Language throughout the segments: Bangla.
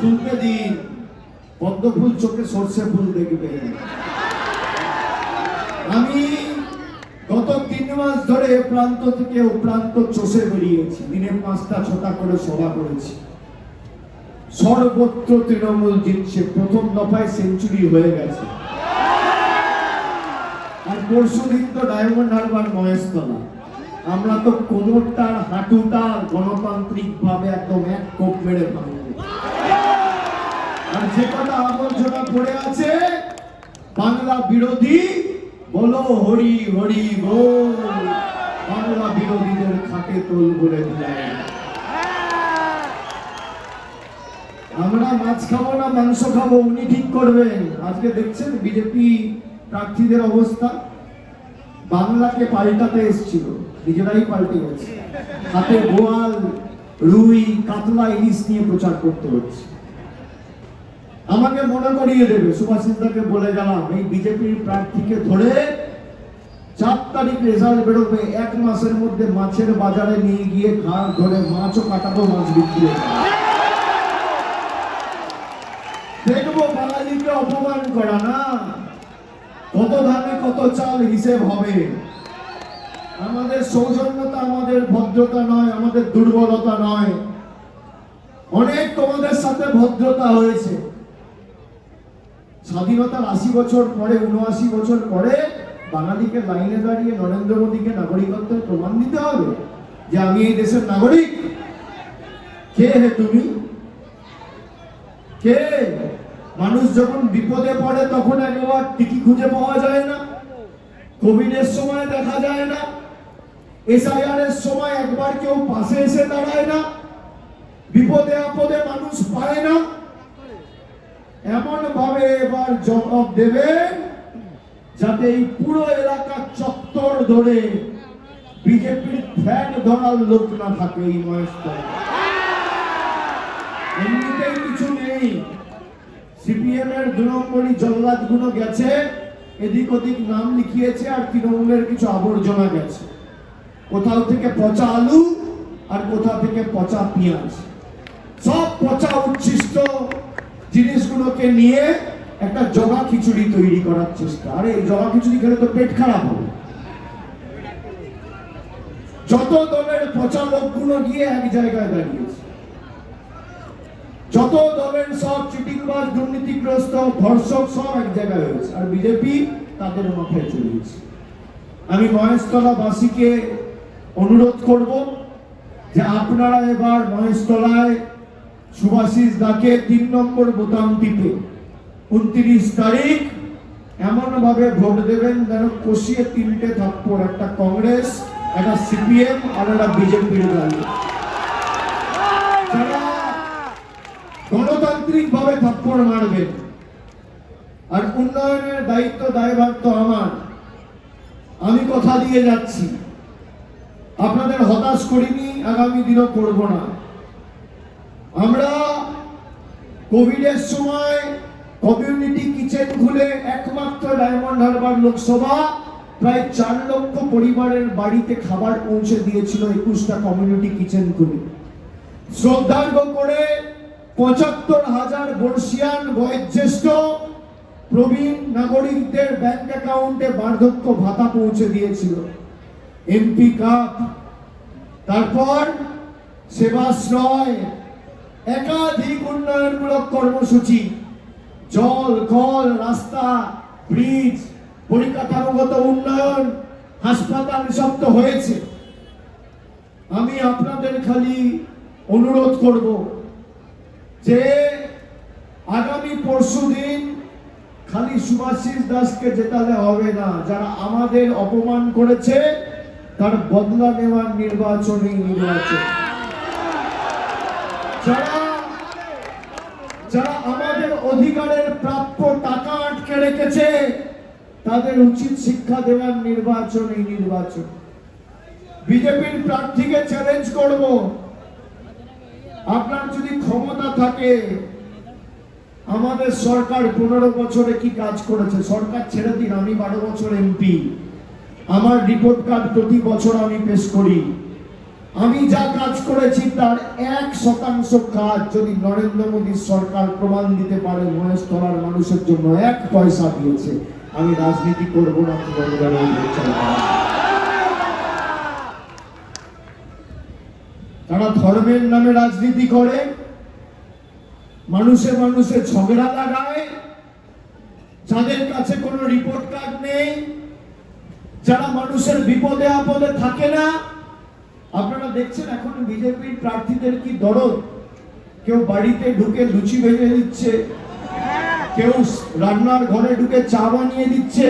খুলতে দিন, পদ্ম ফুল চোখে সর্ষে ফুল দেখবেন। আমি গত 3 মাস ধরে প্রান্ত থেকে ও প্রান্ত চষে বেরিয়েছি, দিনে 5টা 6টা করে সভা করেছি। সর্বত্র তৃণমূল জিতছে, প্রথম দফায় সেঞ্চুরি হয়ে গেছে। আর পরশুদিন তো ডায়মন্ড হারবার মহেশতলা, আমরা তো কোমরটার হাঁটুটা গণতান্ত্রিক ভাবে একদম এক কোপ মেরে ভাঙব। আর যে কটা আবর্জনা পড়ে আছে বাংলা বিরোধী, বলো হরি হরি বল, বাংলা বিরোধীদের খাটে তোল বলে দিলাম। আমরা মাছ খাবো না মাংস খাবো, উনি ঠিক করবেন। আজকে দেখছেন বিজেপি প্রার্থীদের অবস্থা, বাংলাকে পাল্টাতে এসেছিল, নিজেরাই পাল্টে গেছে। হাতে বোয়াল, রুই, কাতলা, ইলিশ নিয়ে প্রচার করতে হচ্ছে। আমাকে মনে করিয়ে দেবে, সুভাষিসদাকে বলে গেলাম, এই বিজেপির প্রার্থীকে ধরে 4 তারিখ রেজাল্ট বেরোবে, 1 মাসের মধ্যে মাছের বাজারে নিয়ে গিয়ে ঘাড় ধরে মাছও কাটাবো, মাছ বিক্রি হবে। দেখবো বাঙালিকে অপমান করা না, কত ধানে কত চাল হিসেব হবে। আমাদের সৌজন্যতা, আমাদের ভদ্রতা নয়, আমাদের দুর্বলতা নয়। অনেক তোমাদের সাথে ভদ্রতা হয়েছে। স্বাধীনতার 80 বছর পরে, 79 বছর পরে বাঙালিকে লাইনে দাঁড়িয়ে নরেন্দ্র মোদীকে নাগরিকত্বের প্রমাণ দিতে হবে যে আমি এই দেশের নাগরিক। কে হে তুমি? কে? মানুষ যখন বিপদে পড়ে তখন একবার টিকি খুঁজে পাওয়া যায় না, কোভিডের সময় দেখা যায় না, SIR এর সময় একবার কেউ পাশে এসে দাঁড়ায় না, বিপদে আপদে মানুষ পায় না। এমন ভাবে এবার জবাব দেবেন যাতে এই পুরো এলাকার চত্বর ধরে বিজেপির ফ্ল্যাগ ধরার লোক না থাকে। এই মহেশতলা এমনিতেই কিছু নেই, সিপিএম এর 2 নম্বরই জল্লাদ গুলো গেছে, এদিক ওদিক নাম লিখিয়েছে, আর তৃণমূলের কিছু আবর্জনা গেছে, কোথাও থেকে পচা আলু আর কোথা থেকে পচা পেঁয়াজ, সব পচা উচ্ছিষ্ট জিনিসগুলোকে নিয়ে একটা জগা খিচুড়ি তৈরি করার চেষ্টা। আরে এই জগা খিচুড়ি খেলে তো পেট খারাপ হবে। যত দলের পচা লোকগুলো গিয়ে এক জায়গায় দাঁড়িয়েছে, যত দলের সব চিটিংবাজ, দুর্নীতিগ্রস্ত, ধর্ষক সব এক জায়গায় হয়েছে, আর বিজেপি তাদের মাথায় চলিয়েছে। আমি মহেশতলা বাসীকে অনুরোধ করব যে আপনারা এবার মহেশতলায় সুভাষিস দাকে 3 নম্বর বোতাম টিপে 29 তারিখ এমন ভাবে ভোট দেবেন যেন কষিয়ে 3টে থাপ্পড়, একটা কংগ্রেস, একটা সিপিএম আর একটা বিজেপির দল, যারা গণতান্ত্রিক ভাবে থাপ্পড় মারবেন। আর উন্নয়নের দায়িত্ব দায়ভার তো আমার, আমি কথা দিয়ে যাচ্ছি, আপনাদের হতাশ করিনি, আগামী দিনও করব না। আমরা কোভিডের সময় কমিউনিটি কিচেন খুলে একমাত্র ডায়মন্ড হারবার লোকসভা প্রায় 4 লক্ষ পরিবারের বাড়িতে খাবার পৌঁছে দিয়েছিল 21টা কমিউনিটি কিচেন খুলে। শ্রদ্ধার্ঘ করে 75,000 বর্ষিয়ান বয়োজ্যেষ্ঠ প্রবীণ নাগরিকদের ব্যাংক অ্যাকাউন্টে বার্ধক্য ভাতা পৌঁছে দিয়েছিল। এমপি কাপ, তারপর সেবাশ্রয়, একাধিক উন্নয়নমূলক কর্মসূচি, জল, কল, রাস্তা, ব্রিজ, পরিকাঠামোগত উন্নয়ন, হাসপাতাল সব তো হয়েছে। আমি আপনাদের খালি অনুরোধ করব যে আগামী পরশুদিন খালি সুভাষিস দাসকে জেতালে হবে না, যারা আমাদের অপমান করেছে তার বদলা নেওয়ার নির্বাচনই নির্বাচন। যারা আমাদের অধিকারের প্রাপ্য টাকা আটকে রেখেছে তাদের উচিত শিক্ষা দেওয়ার নির্বাচনই নির্বাচন। বিজেপির প্রার্থীকে চ্যালেঞ্জ করব, আপনার যদি ক্ষমতা থাকে, আমাদের সরকার 15 বছরে কি কাজ করেছে, সরকার ছেড়ে দিন, আমি 12 বছর এমপি, আমার রিপোর্ট কার্ড প্রতি বছর আমি পেশ করি। আমি যা কাজ করেছি তার 1% কাজ যদি নরেন্দ্র মোদী সরকার প্রমাণ দিতে পারে মহেশতলার মানুষের জন্য 1 পয়সা দিয়েছে, আমি রাজনীতি করব না। তারা ধর্মের নামে রাজনীতি করে, মানুষে মানুষে ঝগড়া লাগায়, যাদের কাছে কোনো রিপোর্ট কার্ড নেই, যারা মানুষের বিপদে আপদে থাকে না। আপনারা দেখছেন এখন বিজেপির প্রার্থীদের কি দরদ, কেউ বাড়িতে ঢুকে লুচি ভেজে দিচ্ছে, কেউ রান্নার ঘরে ঢুকে চা বানিয়ে দিচ্ছে,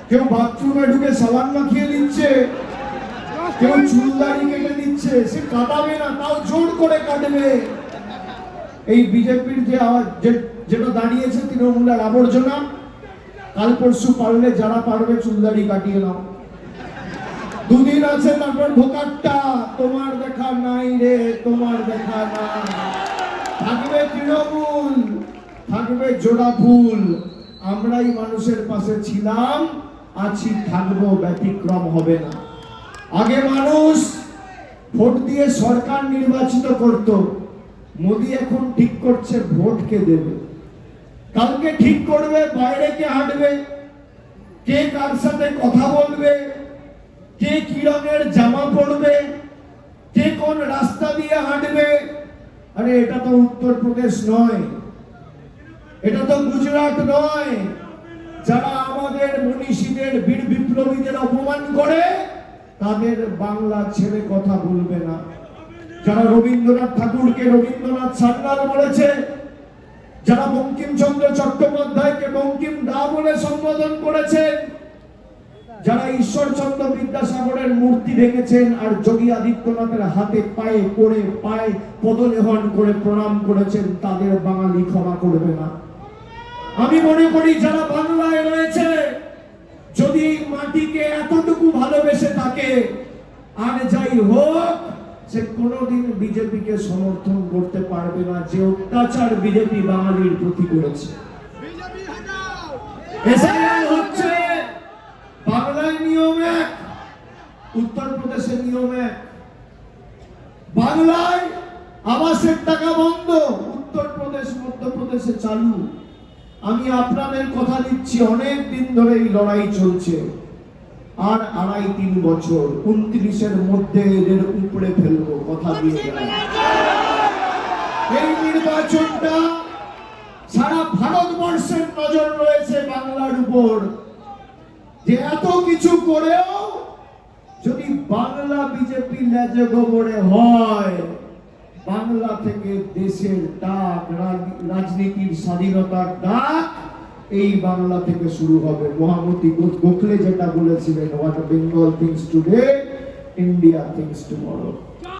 কেউ বাথরুমে ঢুকে সাবান মাখিয়ে দিচ্ছে, কেউ চুলদাড়ি কেটে দিচ্ছে। সে কাটাবে না, তাও জোর করে কাটবে। এই বিজেপির যেটা দাঁড়িয়েছে তৃণমূলের আবর্জনা, কাল পরশু পারলে যারা পারবে চুলদাড়ি কাটিয়ে নাও, 2 দিন আছে, তারপর ভোকাট্টা, তোমার দেখা নাই রে, তোমার দেখা না। থাকবে তৃণমূল, থাকবে জোড়া ফুল। আমরাই মানুষের পাশে ছিলাম, আছি, থাকবো, ব্যতিক্রম হবে না। আগে মানুষ ভোট দিয়ে সরকার নির্বাচিত করত, মোদি এখন ঠিক করছে ভোট কে দেবে। কালকে ঠিক করবে বাইরে কে হাঁটবে, কে কার সাথে কথা বলবে, কে কি রঙের জামা পরবে, কে কোন রাস্তা দিয়ে হাঁটবে। আরে এটা তো উত্তরপ্রদেশ নয়, এটা তো গুজরাট নয়। যারা আমাদের মনীষীদের, বীর বিপ্লবীদের অপমান করে, তাদের বাংলা ছেড়ে কথা বলবে না। যারা রবীন্দ্রনাথ ঠাকুরকে রবীন্দ্রনাথ সান্যাল বলেছে, যারা বঙ্কিমচন্দ্র চট্টোপাধ্যায়কে বঙ্কিম দা বলে সম্বোধন করেছেন, যারা ঈশ্বরচন্দ্র বিদ্যাসাগরের মূর্তি ভেঙেছেন আর যোগী আদিত্যনাথের হাতে পায়ে পড়ে পায়ে পদলেহন করে প্রণাম করেছেন, তাদের বাঙালি ক্ষমা করবে না। আমি মনে করি যারা বাংলায় রয়েছে, যদি মাটিকে এতটুকু ভালোবেসে থাকে, আর যাই হোক, সে কোনোদিন বিজেপিকে সমর্থন করতে পারবে না, যে অত্যাচার বিজেপি বাঙালির প্রতি করেছে। এসআইআর হচ্ছে, বাংলায় নিয়ম এক, উত্তরপ্রদেশের নিয়ম এক। বাংলায় আবাসের টাকা বন্ধ, উত্তরপ্রদেশ মধ্যপ্রদেশে চালু। আমি আপনাদের কথা দিচ্ছি, অনেক দিন ধরে এই লড়াই চলছে, আর 2.5-3 বছর, 29-এর মধ্যে এদের উপরে ফেলবো, কথা দিয়ে গেলাম। এই নির্বাচনটা সারা ভারতবর্ষের নজর রয়েছে বাংলার উপর, যে এত কিছু করেও যদি বাংলা বিজেপি লেজে গোবরে হয়, বাংলা থেকে দেশের ডাক, রাজনীতির স্বাধীনতার ডাক এই বাংলা থেকে শুরু হবে। মহামতি গোখলে যেটা বলেছিলেন, what Bengal things today, India things tomorrow.